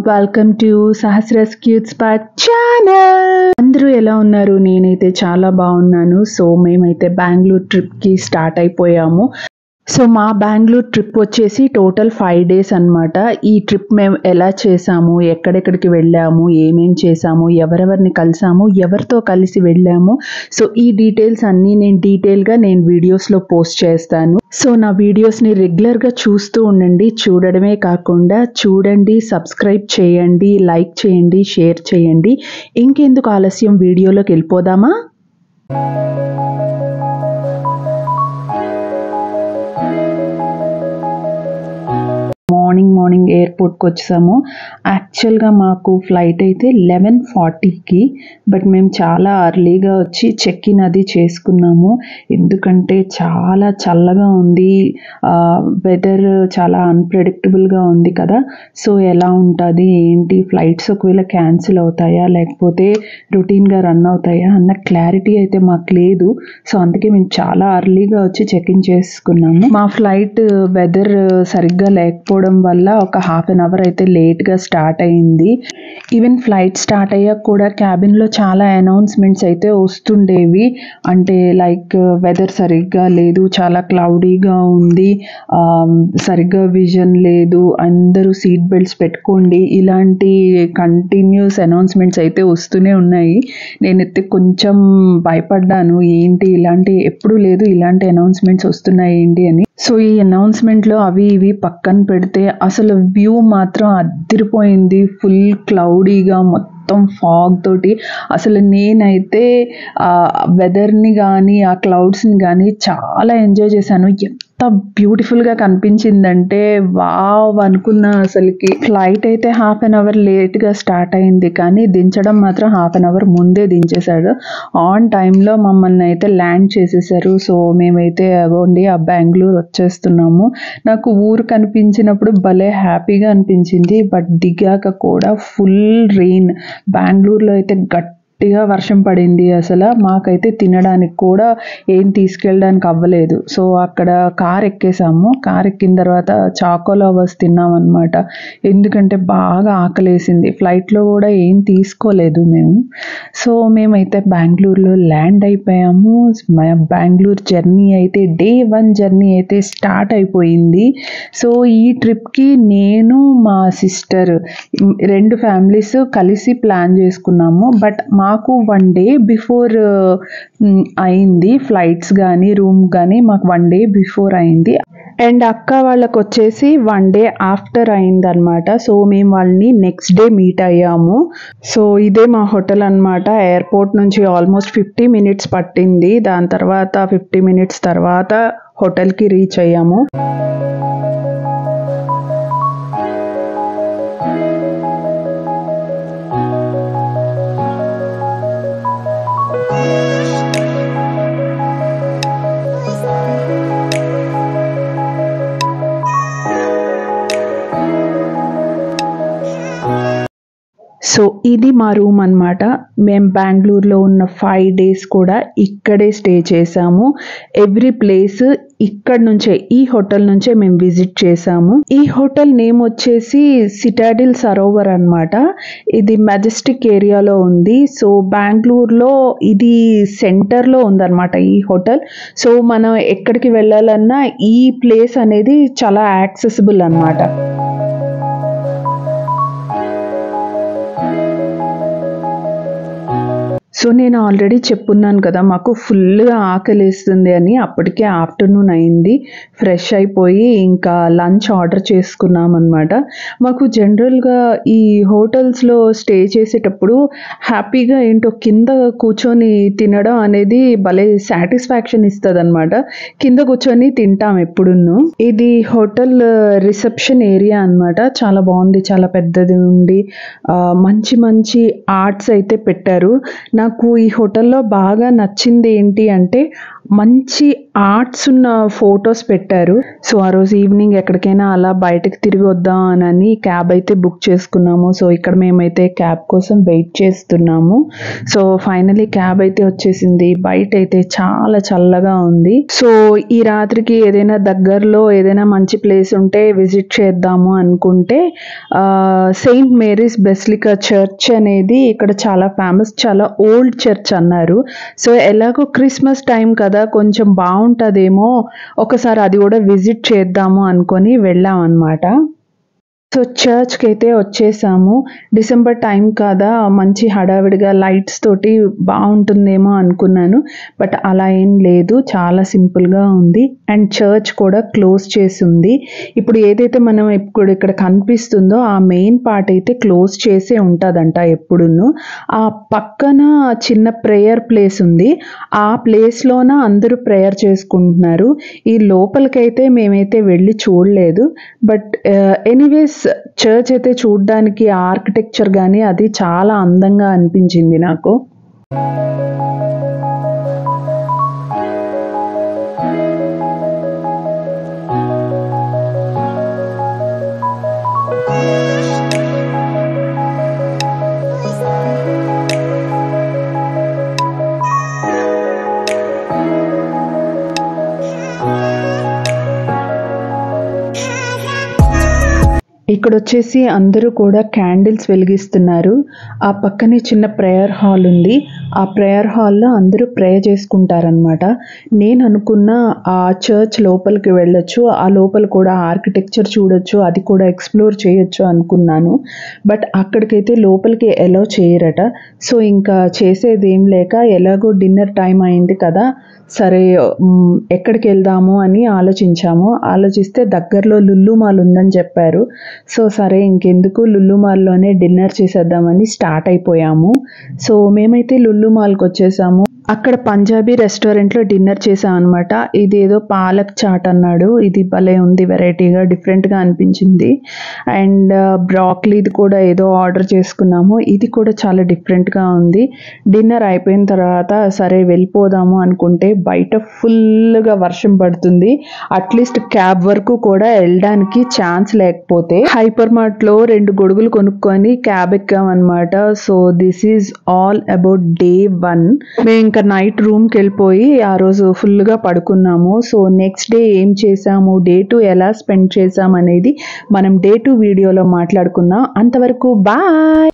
Welcome to Sahasra's cute spot channel. అందరూ ఎలా ఉన్నారు? నేనైతే చాలా బాగున్నాను. సో మేమైతే బెంగళూరు ట్రిప్కి స్టార్ట్ అయిపోయాము. సో మా బెంగళూరు ట్రిప్ వచ్చేసి టోటల్ 5 days అనమాట. ఈ ట్రిప్ మేము ఎలా చేసాము, ఎక్కడెక్కడికి వెళ్ళాము, ఏమేం చేసాము, ఎవరెవరిని కలిసాము, ఎవరితో కలిసి వెళ్ళాము, సో ఈ డీటెయిల్స్ అన్నీ నేను డీటెయిల్గా వీడియోస్లో పోస్ట్ చేస్తాను. సో నా వీడియోస్ని రెగ్యులర్గా చూస్తూ ఉండండి. చూడడమే కాకుండా చూడండి, సబ్స్క్రైబ్ చేయండి, లైక్ చేయండి, షేర్ చేయండి. ఇంకెందుకు ఆలస్యం, వీడియోలోకి వెళ్ళిపోదామా? మార్నింగ్ ఎయిర్పోర్ట్కి వచ్చాము. యాక్చువల్గా మాకు ఫ్లైట్ అయితే 11:40కి, బట్ మేము చాలా అర్లీగా వచ్చి చెక్ ఇన్ అది చేసుకున్నాము. ఎందుకంటే చాలా చల్లగా ఉంది, వెదర్ చాలా అన్ప్రెడిక్టబుల్గా ఉంది కదా. సో ఎలా ఉంటుంది ఏంటి, ఫ్లైట్స్ ఒకవేళ క్యాన్సిల్ అవుతాయా లేకపోతే రొటీన్గా రన్ అవుతాయా అన్న క్లారిటీ అయితే మాకు లేదు. సో అందుకే మేము చాలా అర్లీగా వచ్చి చెక్ ఇన్ చేసుకున్నాము. మా ఫ్లైట్ వెదర్ సరిగ్గా లేకపోవడం వల్ల ఒక 1/2 hour అయితే లేట్గా స్టార్ట్ అయింది. ఈవెన్ ఫ్లైట్ స్టార్ట్ అయ్యాక కూడా క్యాబిన్లో చాలా అనౌన్స్మెంట్స్ అయితే వస్తుండేవి. అంటే లైక్ వెదర్ సరిగ్గా లేదు, చాలా క్లౌడీగా ఉంది, సరిగ్గా విజన్ లేదు, అందరూ సీట్ బెల్ట్స్ పెట్టుకోండి, ఇలాంటి కంటిన్యూస్ అనౌన్స్మెంట్స్ అయితే వస్తూనే ఉన్నాయి. నేనైతే కొంచెం భయపడ్డాను, ఏంటి ఇలాంటి ఎప్పుడూ లేదు, ఇలాంటి అనౌన్స్మెంట్స్ వస్తున్నాయి ఏంటి అని. సో ఈ అనౌన్స్మెంట్లో అవి ఇవి పక్కన పెడితే అసలు వ్యూ మాత్రం అదిరిపోయింది. ఫుల్ క్లౌడీగా, మొత్తం ఫాగ్ తోటి అసలు నేనైతే వెదర్ని కానీ ఆ క్లౌడ్స్ని కానీ చాలా ఎంజాయ్ చేశాను. ఎంత బ్యూటిఫుల్గా కనిపించిందంటే వావ్ అనుకున్న. అసలుకి ఫ్లైట్ అయితే 1/2 hour లేట్గా స్టార్ట్ అయింది, కానీ దించడం మాత్రం 1/2 hour ముందే దించేశాడు. ఆన్ టైంలో మమ్మల్ని అయితే ల్యాండ్ చేసేసారు. సో మేమైతే అగోండి ఆ బెంగళూరు వచ్చేస్తున్నాము. నాకు ఊరు కనిపించినప్పుడు భలే హ్యాపీగా అనిపించింది, బట్ దిగాక కూడా ఫుల్ రెయిన్. బెంగళూరులో అయితే గట్టిగా వర్షం పడింది. అసలు మాకైతే తినడానికి కూడా ఏం తీసుకెళ్ళడానికి అవ్వలేదు. సో అక్కడ కార్ ఎక్కేసాము. కార్ ఎక్కిన తర్వాత చాకో లవర్స్ తిన్నాం అనమాట. ఎందుకంటే బాగా ఆకలేసింది. ఫ్లైట్లో కూడా ఏం తీసుకోలేదు మేము. సో మేమైతే బెంగళూరులో ల్యాండ్ అయిపోయాము. మా బెంగళూరు జర్నీ అయితే డే 1 జర్నీ అయితే స్టార్ట్ అయిపోయింది. సో ఈ ట్రిప్కి నేను, మా సిస్టర్, 2 ఫ్యామిలీస్ కలిసి ప్లాన్ చేసుకున్నాము. బట్ మాకు 1 day బిఫోర్ అయింది. ఫ్లైట్స్ కానీ రూమ్ కానీ మాకు 1 day బిఫోర్ అయింది. అండ్ అక్క వాళ్ళకు వచ్చేసి 1 day ఆఫ్టర్ అయిందనమాట. సో మేము వాళ్ళని నెక్స్ట్ డే మీట్ అయ్యాము. సో ఇదే మా హోటల్ అనమాట. ఎయిర్పోర్ట్ నుంచి ఆల్మోస్ట్ 50 minutes పట్టింది. దాని తర్వాత 50 minutes తర్వాత హోటల్కి రీచ్ అయ్యాము. సో ఇది మా రూమ్ అనమాట. మేము బెంగళూరులో ఉన్న 5 days కూడా ఇక్కడే స్టే చేసాము. ఎవ్రీ ప్లేస్ ఇక్కడ నుంచే, ఈ హోటల్ నుంచే మేము విజిట్ చేసాము. ఈ హోటల్ నేమ్ వచ్చేసి సిటాడిల్ సరోవర్ అనమాట. ఇది మెజెస్టిక్ ఏరియాలో ఉంది. సో బెంగళూరులో ఇది సెంటర్లో ఉందన్నమాట ఈ హోటల్. సో మనం ఎక్కడికి వెళ్ళాలన్నా ఈ ప్లేస్ అనేది చాలా యాక్సెసిబుల్ అనమాట. సో నేను ఆల్రెడీ చెప్పున్నాను కదా, మాకు ఫుల్గా ఆకలేస్తుంది అని. అప్పటికే ఆఫ్టర్నూన్ అయింది. ఫ్రెష్ అయిపోయి ఇంకా లంచ్ ఆర్డర్ చేసుకున్నాం అనమాట. మాకు జనరల్గా ఈ హోటల్స్లో స్టే చేసేటప్పుడు హ్యాపీగా ఏంటో కింద కూర్చొని తినడం అనేది భలే సాటిస్ఫాక్షన్ ఇస్తుంది అనమాట. కింద కూర్చొని తింటాం ఎప్పుడును. ఇది హోటల్ రిసెప్షన్ ఏరియా అనమాట. చాలా బాగుంది, చాలా పెద్దది ఉండి మంచి మంచి ఆర్ట్స్ అయితే పెట్టారు. నాకు ఈ హోటల్లో బాగా నచ్చింది ఏంటి అంటే మంచి ఆర్ట్స్ ఉన్న ఫొటోస్ పెట్టారు. సో ఆ రోజు ఈవినింగ్ ఎక్కడికైనా అలా బయటకు తిరిగి వద్దాం అని క్యాబ్ అయితే బుక్ చేసుకున్నాము. సో ఇక్కడ మేమైతే క్యాబ్ కోసం వెయిట్ చేస్తున్నాము. సో ఫైనలీ క్యాబ్ అయితే వచ్చేసింది. బయట అయితే చాలా చల్లగా ఉంది. సో ఈ రాత్రికి ఏదైనా దగ్గరలో ఏదైనా మంచి ప్లేస్ ఉంటే విజిట్ చేద్దాము అనుకుంటే సెయింట్ మేరీస్ బెసిలికా చర్చ్ అనేది ఇక్కడ చాలా ఫేమస్, చాలా ఓల్డ్ చర్చ్ అన్నారు. సో ఎలాగో క్రిస్మస్ టైం కదా, కొంచెం బాగుంటుందేమో, ఒకసారి అది కూడా విజిట్ చేద్దాము అనుకొని వెళ్ళాం అన్నమాట. సో చర్చ్కి అయితే వచ్చేసాము. డిసెంబర్ టైం కదా, మంచి హడావిడిగా లైట్స్ తోటి బాగుంటుందేమో అనుకున్నాను. బట్ అలా ఏం లేదు, చాలా సింపుల్గా ఉంది. అండ్ చర్చ్ కూడా క్లోజ్ చేసి ఉంది. ఇప్పుడు ఏదైతే మనం ఇప్పుడు ఇక్కడ కనిపిస్తుందో ఆ మెయిన్ పార్ట్ అయితే క్లోజ్ చేసే ఉంటుందంట ఎప్పుడును. ఆ పక్కన చిన్న ప్రేయర్ ప్లేస్ ఉంది. ఆ ప్లేస్లోన అందరూ ప్రేయర్ చేసుకుంటున్నారు. ఈ లోపలికైతే మేమైతే వెళ్ళి చూడలేదు. బట్ ఎనీవేస్ చర్చ్ అయితే చూడడానికి ఆర్కిటెక్చర్ కానీ అది చాలా అందంగా అనిపించింది నాకు. ఇక్కడ వచ్చేసి అందరూ కూడా క్యాండిల్స్ వెలిగిస్తున్నారు. ఆ పక్కనే చిన్న ప్రేయర్ హాల్ ఉంది. ఆ ప్రేయర్ హాల్లో అందరూ ప్రే చేసుకుంటారనమాట. నేను అనుకున్న ఆ చర్చ్ లోపలికి వెళ్ళొచ్చు, ఆ లోపల కూడా ఆర్కిటెక్చర్ చూడొచ్చు, అది కూడా ఎక్స్ప్లోర్ చేయొచ్చు అనుకున్నాను. బట్ అక్కడికైతే లోపలికి ఎలో చేయరట. సో ఇంకా చేసేది ఏం లేక ఎలాగో డిన్నర్ టైం అయింది కదా, సరే ఎక్కడికి వెళ్దాము అని ఆలోచిస్తే దగ్గరలో లుల్లు మాల్ ఉందని చెప్పారు. సో సరే ఇంకెందుకు లుల్లు మాల్లోనే డిన్నర్ చేసేద్దామని స్టార్ట్ అయిపోయాము. సో మేమైతే లుల్లు మాల్కి వచ్చేసాము. అక్కడ పంజాబీ రెస్టారెంట్లో డిన్నర్ చేసాం అనమాట. ఇది ఏదో పాలక్ చాట్ అన్నాడు. ఇది భలే ఉంది, వెరైటీగా డిఫరెంట్గా అనిపించింది. అండ్ బ్రాక్లీది కూడా ఏదో ఆర్డర్ చేసుకున్నాము. ఇది కూడా చాలా డిఫరెంట్గా ఉంది. డిన్నర్ అయిపోయిన తర్వాత సరే వెళ్ళిపోదాము అనుకుంటే బయట ఫుల్గా వర్షం పడుతుంది. అట్లీస్ట్ క్యాబ్ వరకు కూడా వెళ్ళడానికి ఛాన్స్ లేకపోతే హైపర్ మార్ట్లో 2 గొడుగులు కొనుక్కొని క్యాబ్ ఎక్కామన్నమాట. So this is all about day 1. మేము ఇంకా నైట్ రూమ్కి వెళ్ళిపోయి ఆ రోజు ఫుల్గా పడుకున్నాము. సో నెక్స్ట్ డే ఏం చేసాము, డే 2 ఎలా స్పెండ్ చేసాం అనేది మనం డే 2 వీడియోలో మాట్లాడుకుందాం. అంతవరకు బాయ్.